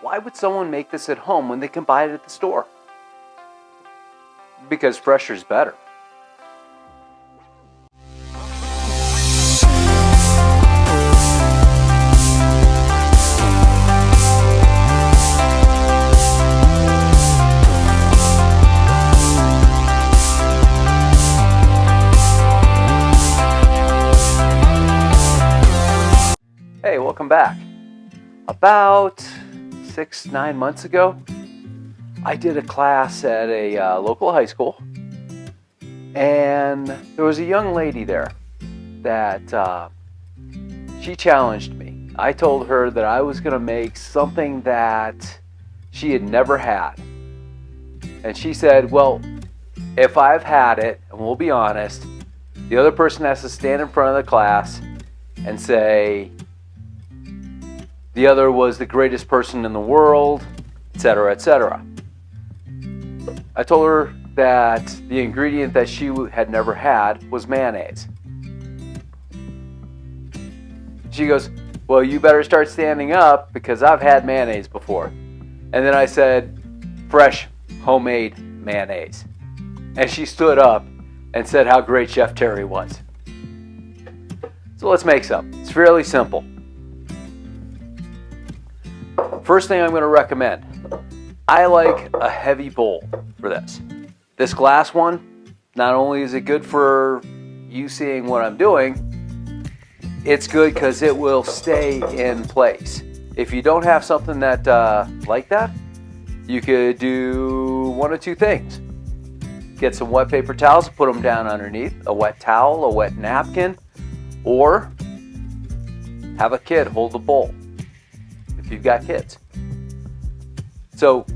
Why would someone make this at home when they can buy it at the store? Because fresher is better. Hey, welcome back. About 6-9 months ago, I did a class at a local high school, and there was a young lady there that she challenged me. I told her that I was going to make something that she had never had. And she said, well, if I've had it, and we'll be honest, the other person has to stand in front of the class and say, the other was the greatest person in the world, etc., etc. I told her that the ingredient that she had never had was mayonnaise. She goes, well, you better start standing up because I've had mayonnaise before. And then I said, fresh, homemade mayonnaise. And she stood up and said how great Chef Terry was. So let's make some. It's fairly simple. First thing I'm going to recommend, I like a heavy bowl for this. This glass one, not only is it good for you seeing what I'm doing, it's good because it will stay in place. If you don't have something that like that, you could do one of two things. Get some wet paper towels, put them down underneath, a wet towel, a wet napkin, or have a kid hold the bowl if you've got kids. So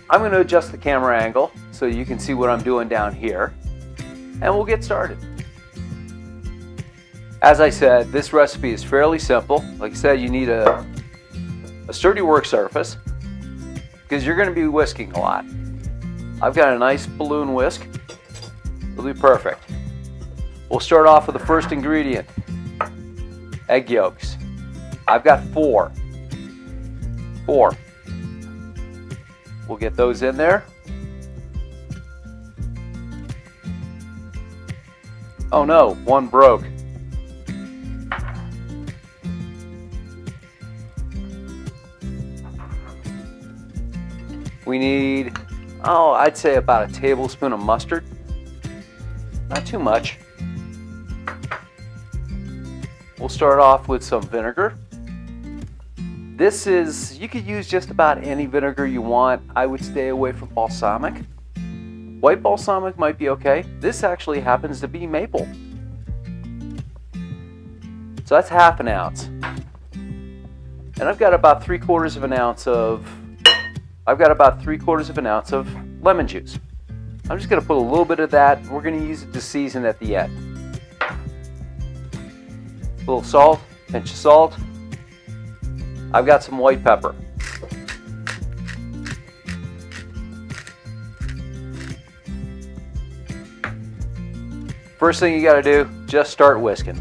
I'm going to adjust the camera angle so you can see what I'm doing down here, and we'll get started. As I said, this recipe is fairly simple. Like I said, you need a sturdy work surface because you're going to be whisking a lot. I've got a nice balloon whisk. It'll be perfect. We'll start off with the first ingredient, egg yolks. I've got 4. We'll get those in there. Oh no, one broke. We need, I'd say about a tablespoon of mustard. Not too much. We'll start off with some vinegar. This is, you could use just about any vinegar you want. I would stay away from balsamic. White balsamic might be okay. This actually happens to be maple. So that's half an ounce. And I've got about 3/4 of an ounce of lemon juice. I'm just going to put a little bit of that. We're going to use it to season at the end. A little salt, pinch of salt. I've got some white pepper. First thing you got to do, just start whisking.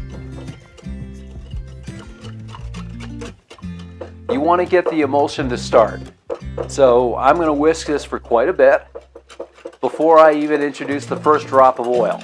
You want to get the emulsion to start. So I'm going to whisk this for quite a bit before I even introduce the first drop of oil.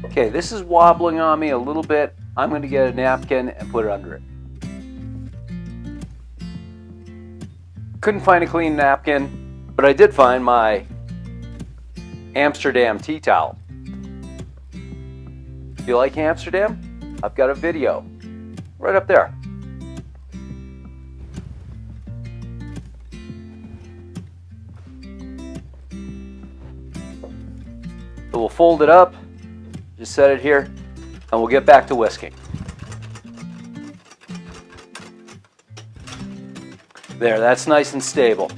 Okay, this is wobbling on me a little bit. I'm going to get a napkin and put it under it. Couldn't find a clean napkin, but I did find my Amsterdam tea towel. If you like Amsterdam, I've got a video right up there. So we'll fold it up. Just set it here, and we'll get back to whisking. There, that's nice and stable.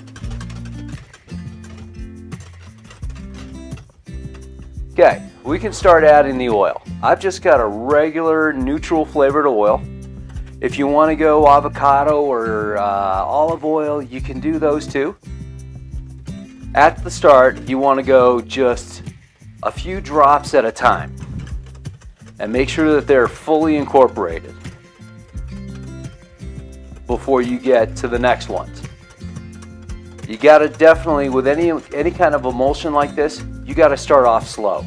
Okay, we can start adding the oil. I've just got a regular neutral flavored oil. If you want to go avocado or olive oil, you can do those too. At the start, you want to go just a few drops at a time and make sure that they're fully incorporated before you get to the next ones. You got to definitely, with any kind of emulsion like this, you got to start off slow.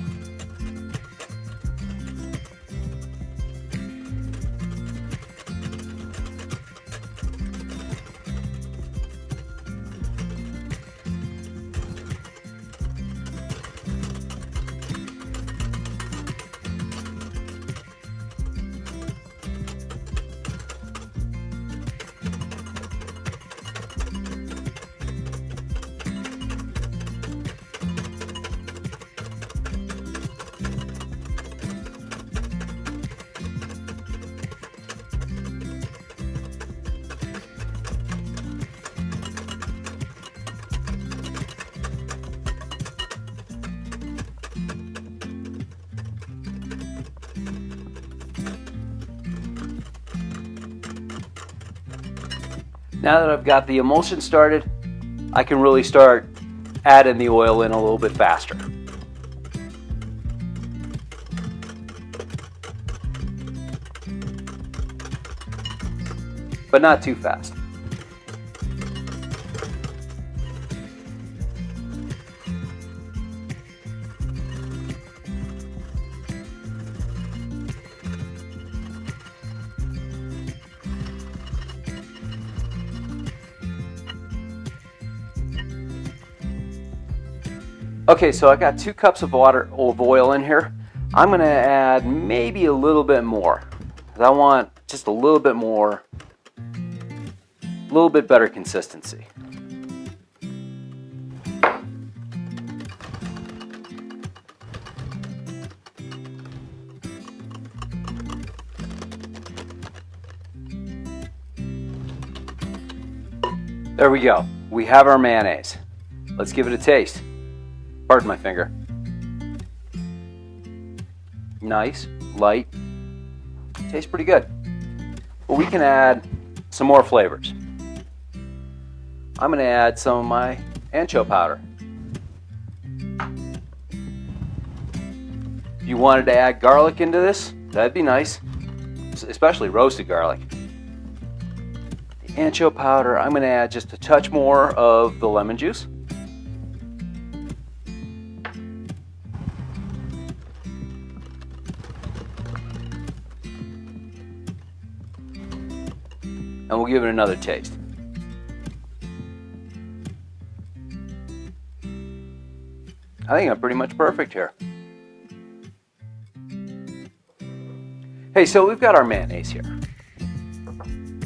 Now that I've got the emulsion started, I can really start adding the oil in a little bit faster. But not too fast. Okay, so I got 2 cups of oil in here. I'm going to add maybe a little bit more, because I want just a little bit more, a little bit better consistency. There we go. We have our mayonnaise. Let's give it a taste. Pardon my finger. Nice, light, tastes pretty good. But we can add some more flavors. I'm going to add some of my Ancho Powder. If you wanted to add garlic into this, that'd be nice, especially roasted garlic. The Ancho Powder, I'm going to add just a touch more of the lemon juice. And we'll give it another taste. I think I'm pretty much perfect here. Hey, so we've got our mayonnaise here.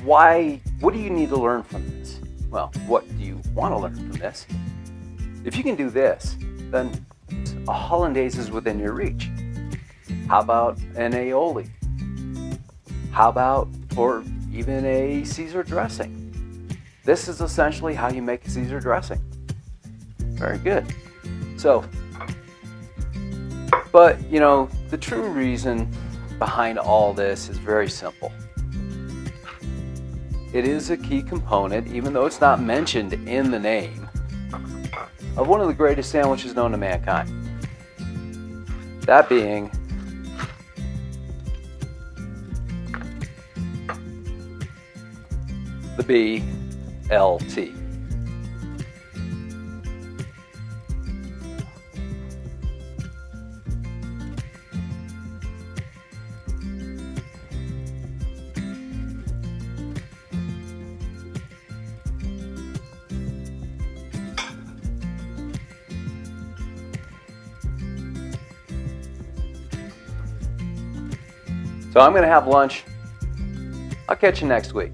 What do you need to learn from this? Well, what do you want to learn from this? If you can do this, then a hollandaise is within your reach. How about an aioli? How about, or even a Caesar dressing? This is essentially how you make a Caesar dressing. Very good. So, but you know, the true reason behind all this is very simple. It is a key component, even though it's not mentioned in the name, of one of the greatest sandwiches known to mankind. That being the BLT. So I'm going to have lunch. I'll catch you next week.